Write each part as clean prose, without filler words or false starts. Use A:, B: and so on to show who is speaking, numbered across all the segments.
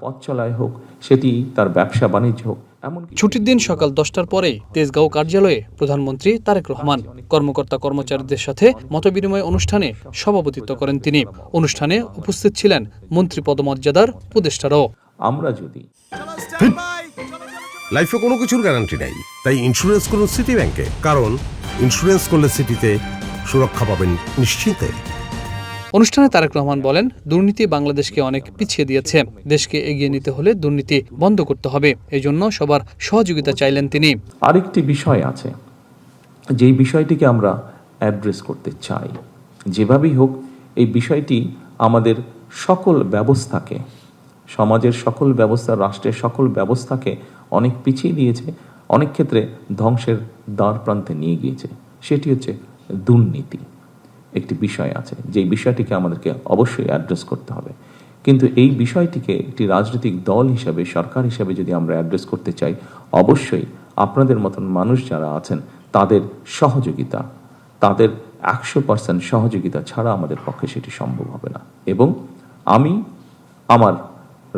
A: পথ চলায় হোক, সেটি তার ব্যবসা বাণিজ্য হোক।
B: ছুটির দিন সকাল 10টার পরেই তেজগাঁও কার্যালয়ে প্রধানমন্ত্রী তারেক রহমান কর্মকর্তা কর্মচারীদের সাথে মতবিনিময় অনুষ্ঠানে সভাপতিত্ব করেন তিনি। অনুষ্ঠানে উপস্থিত ছিলেন মন্ত্রী পদমর্যাদার উপদেষ্টারাও।
A: আমরা যদি
C: লাইফে কোনো কিছুর গ্যারান্টি নাই, তাই ইন্স্যুরেন্স করুন সিটি ব্যাংকে, কারণ ইন্স্যুরেন্স করলে সিটিতে সুরক্ষা পাবেন নিশ্চিন্তে।
B: অনুষ্ঠানে তারেক রহমান বলেন, দুর্নীতি বাংলাদেশকে অনেক পিছিয়ে দিয়েছে। দেশকে এগিয়ে নিতে হলে দুর্নীতি বন্ধ করতে হবে। এজন্য সবার সহযোগিতা চাইলেন তিনি।
A: আরেকটি বিষয় আছে, যেই বিষয়টিকে আমরা অ্যাড্রেস করতে চাই। যেভাবেই হোক, এই বিষয়টি আমাদের সকল ব্যবস্থাকে, সমাজের সকল ব্যবস্থা, রাষ্ট্রের সকল ব্যবস্থাকে অনেক পিছিয়ে দিয়েছে, অনেক ক্ষেত্রে ধ্বংসের দ্বার প্রান্তে নিয়ে গিয়েছে। সেটি হচ্ছে দুর্নীতি। একটি বিষয় আছে, যেই বিষয়টিকে আমাদেরকে অবশ্যই অ্যাড্রেস করতে হবে। কিন্তু এই বিষয়টিকে একটি রাজনৈতিক দল হিসাবে, সরকার হিসাবে যদি আমরা অ্যাড্রেস করতে চাই, অবশ্যই আপনাদের মতন মানুষ যারা আছেন তাদের সহযোগিতা, তাদের 100% সহযোগিতা ছাড়া আমাদের পক্ষে সেটি সম্ভব হবে না। এবং আমি আমার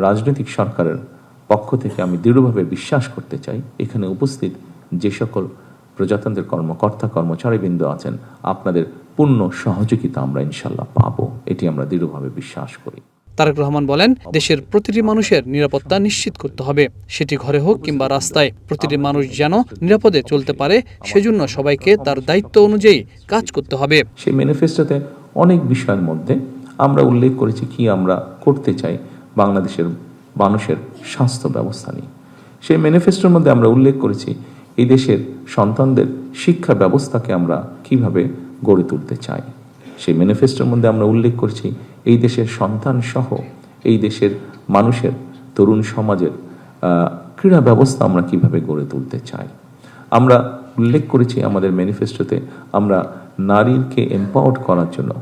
A: রাজনৈতিক সরকারের পক্ষ থেকে আমি দৃঢ়ভাবে বিশ্বাস করতে চাই, এখানে উপস্থিত যে সকল প্রজাতন্ত্রের কর্মকর্তা কর্মচারীবৃন্দ আছেন, আপনাদের পূর্ণ সহযোগিতা আমরা ইনশাল্লাহ পাবো, এটি আমরা দৃঢ়ভাবে বিশ্বাস করি।
B: তারেক রহমান বলেন, দেশের প্রতিটি মানুষের নিরাপত্তা নিশ্চিত করতে হবে। সেটি ঘরে হোক কিংবা রাস্তায়, প্রতিটি মানুষ যেন নিরাপদে চলতে পারে, সেজন্য সবাইকে তার দায়িত্ব অনুযায়ী কাজ করতে হবে।
A: সেই ম্যানিফেস্টোতে অনেক বিষয়ের মধ্যে আমরা উল্লেখ করেছি কি আমরা করতে চাই বাংলাদেশের মানুষের স্বাস্থ্য ব্যবস্থা নিয়ে। সেই ম্যানিফেস্টোর মধ্যে আমরা উল্লেখ করেছি এই দেশের সন্তানদের শিক্ষা ব্যবস্থাকে আমরা কিভাবে গড়ে তুলতে চাই। সেই ম্যানিফেস্টোর মধ্যে আমরা উল্লেখ করছি এই দেশের সন্তান সহ এই দেশের মানুষের, তরুণ সমাজের ক্রীড়া ব্যবস্থা আমরা কিভাবে গড়ে তুলতে চাই। আমরা উল্লেখ করেছি আমাদের ম্যানিফেস্টোতে আমরা নারীকে এম্পাওয়ার্ড করার জন্য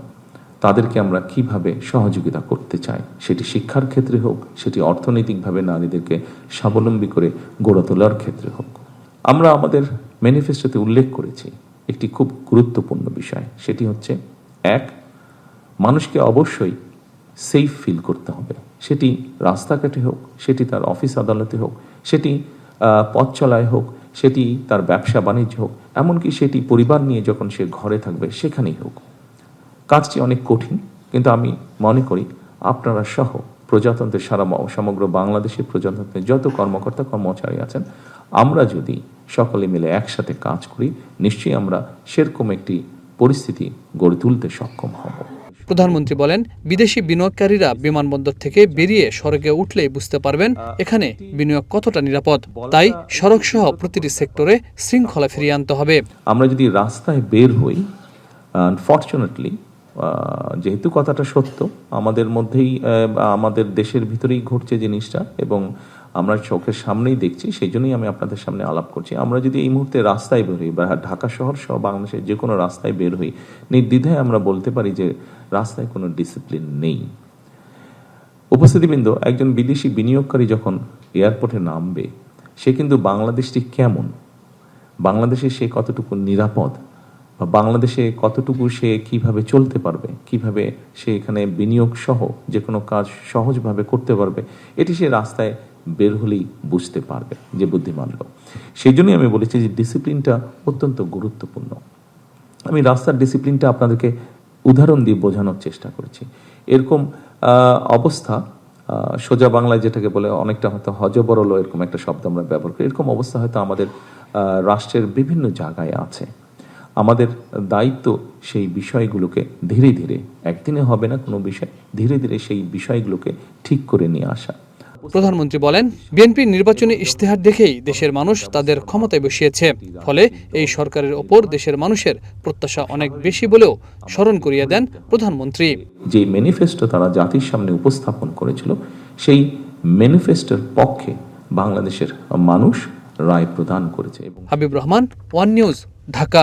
A: তাদেরকে আমরা কিভাবে সহযোগিতা করতে চাই, সেটি শিক্ষার ক্ষেত্রে হোক, সেটি অর্থনৈতিকভাবে নারীদেরকে স্বাবলম্বী করে গড়ে তোলার ক্ষেত্রে হোক। আমরা আমাদের ম্যানিফেস্টোতে উল্লেখ করেছি একটি খুব গুরুত্বপূর্ণ বিষয়, সেটি হচ্ছে এক, মানুষকে অবশ্যই সেফ ফিল করতে হবে। সেটি রাস্তাঘাটে হোক, সেটি তার অফিস আদালতে হোক, সেটি পথ চলায় হোক, সেটি তার ব্যবসা বাণিজ্য হোক, এমনকি সেটি পরিবার নিয়ে যখন সে ঘরে থাকবে সেখানেই হোক। কাজটি অনেক কঠিন, কিন্তু আমি মনে করি আপনারা সহ প্রজাতন্ত্রের সমগ্র বাংলাদেশের প্রজাতন্ত্রের যত কর্মকর্তা কর্মচারী আছেন, আমরা যদি সকলে মিলে একসাথে কাজ করি, নিশ্চয়ই আমরা সেরকম একটি পরিস্থিতি গড়ে তুলতে সক্ষম হব।
B: প্রধানমন্ত্রী বলেন, বিদেশি বিনিয়োগকারীরা বিমানবন্দর থেকে বেরিয়ে সড়কে উঠলেই বুঝতে পারবেন এখানে বিনিয়োগ কতটা নিরাপদ। তাই সড়ক সহ প্রতিটি সেক্টরে শৃঙ্খলা ফিরিয়ে আনতে হবে।
A: আমরা যদি রাস্তায় বের হই, আনফর্চুনেটলি যেহেতু কথাটা সত্য, আমাদের মধ্যেই আমাদের দেশের ভিতরেই ঘটছে জিনিসটা এবং আমরা চোখের সামনেই দেখছি, সেই জন্যই আমি আপনাদের সামনে আলাপ করছি। আমরা যদি এই মুহূর্তে রাস্তায় বের হই বা ঢাকা শহর সহ বাংলাদেশের যে কোনো রাস্তায় বের হই, নির্দ্বিধায় আমরা বলতে পারি যে রাস্তায় কোনো ডিসিপ্লিন নেই। উপস্থিতিবৃন্দ, একজন বিদেশি বিনিয়োগকারী যখন এয়ারপোর্টে নামবে, সে কিন্তু বাংলাদেশটি কেমন, বাংলাদেশে সে কতটুকু নিরাপদ, বা বাংলাদেশে কতটুকু সে কিভাবে চলতে পারবে, কিভাবে সে এখানে বিনিয়োগ সহ যে কোনো কাজ সহজভাবে করতে পারবে, এটি সে রাস্তায় বের হলেই বুঝতে পারবে যে বুদ্ধিমান লোক। সেই জন্যই আমি বলেছি যে ডিসিপ্লিনটা অত্যন্ত গুরুত্বপূর্ণ। আমি রাস্তার ডিসিপ্লিনটা আপনাদেরকে উদাহরণ দিয়ে বোঝানোর চেষ্টা করেছি। এরকম অবস্থা সোজা বাংলায় যেটাকে বলে অনেকটা হয়তো হজবরল, এরকম একটা শব্দ আমরা ব্যবহার করি, এরকম অবস্থা হয়তো আমাদের রাষ্ট্রের বিভিন্ন জায়গায় আছে। আমাদের দায়িত্ব সেই বিষয়গুলোকে ধীরে ধীরে, একদিনে হবে না কোনো বিষয়, ধীরে ধীরে সেই বিষয়গুলোকে ঠিক করে নিয়ে আসা।
B: প্রধানমন্ত্রী বলেন, বিএনপির নির্বাচনী ইশতেহার দেখেই দেশের মানুষ তাদের ক্ষমতায় বসিয়েছে। ফলে এই সরকারের ওপর দেশের মানুষের প্রত্যাশা অনেক বেশি বলেও স্মরণ করিয়ে দেন প্রধানমন্ত্রী।
A: যে ম্যানিফেস্টো তারা জাতির সামনে উপস্থাপন করেছিল, সেই ম্যানিফেস্টোর পক্ষে বাংলাদেশের মানুষ রায় প্রদান করেছে।
B: Habib Rahman, one news, Dhaka.